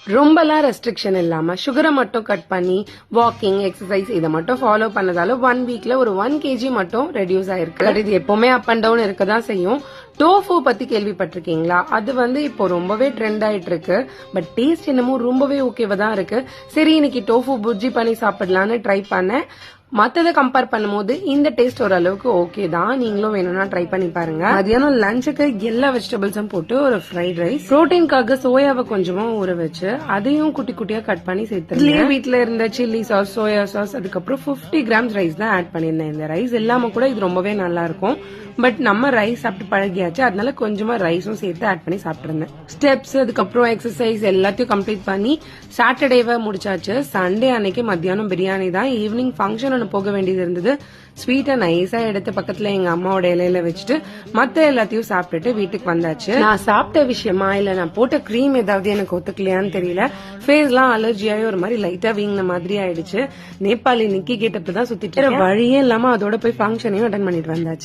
ரொம்பலாம் ரெஸ்ட்ரிக்ஷன் இல்லாம சுகரை மட்டும் கட் பண்ணி வாக்கிங் எக்ஸசைஸ் இதை மட்டும் ஃபாலோ பண்ணதால 1 வீக்ல ஒரு 1 kg மட்டும் ரெடியூஸ் ஆயிருக்கு. இது எப்பவுமே அப் அண்ட் டவுன் இருக்கதான் செய்யும். டோஃபு பத்தி கேள்விப்பட்டிருக்கீங்களா? அது இப்போ ரொம்பவே ட்ரெண்ட் ஆயிட்டு இருக்கு. பட் டேஸ்ட் என்னமோ ரொம்பவே ஓகேவா தான் இருக்கு. சரி, இன்னைக்கு டோஃபு புர்ஜி பண்ணி சாப்பிடலான்னு ட்ரை பண்ணேன். மத்ததை கம்பேர் பண்ணும்போது இந்த டேஸ்ட் ஓரளவுக்கு ஓகே தான். நீங்களும் வேணும்னா ட்ரை பண்ணி பாருங்க. மதியானம் லஞ்சுக்கு எல்லா வெஜிடபிள்ஸும் போட்டு ஒரு ஃப்ரைட் ரைஸ், புரோட்டீனுக்காக சோயாவை கொஞ்சமா ஊற வச்சு அதையும் குட்டி குட்டியா கட் பண்ணி சேர்த்துருந்தேன். வீட்டுல இருந்த சில்லி சாஸ், சோயா சாஸ், அதுக்கப்புறம் 50 கிராம்ஸ் ரைஸ் தான் ஆட் பண்ணியிருந்தேன். இந்த ரைஸ் இல்லாம கூட இது ரொம்பவே நல்லா இருக்கும். பட் நம்ம ரைஸ் சாப்பிட்டு பழகியாச்சு, அதனால கொஞ்சமா ரைஸும் சேர்த்து ஆட் பண்ணி சாப்பிட்டுருந்தேன். ஸ்டெப்ஸ், அதுக்கப்புறம் எக்ஸசைஸ் எல்லாத்தையும் கம்ப்ளீட் பண்ணி சாட்டர்டேவை முடிச்சாச்சு. சண்டே அன்னைக்கு மத்தியானம் பிரியாணி தான். ஈவினிங் ஃபங்க்ஷன் போக வேண்டியது இருந்தது. ஸ்வீட்டை நைஸா எடுத்து பக்கத்துல எங்க அம்மாவோட இலையில வச்சுட்டு மத்த எல்லாத்தையும் சாப்பிட்டுட்டு வீட்டுக்கு வந்தாச்சு. நான் சாப்பிட்ட விஷயமா இல்ல நான் போட்ட கிரீம் ஏதாவது எனக்கு ஒத்துக்கலையான்னு தெரியல. ஃபேஸ்லாம் அலர்ஜியாயி ஒரு மாதிரி லைட்டா வீங்கின மாதிரி ஆயிடுச்சு. நேபாளி நிக்கி கேட்டப்பதான் சுத்திட்டு வழியே இல்லாம அதோட போய் ஃபங்க்ஷனையும் அட்டன் பண்ணிட்டு வந்தாச்சு.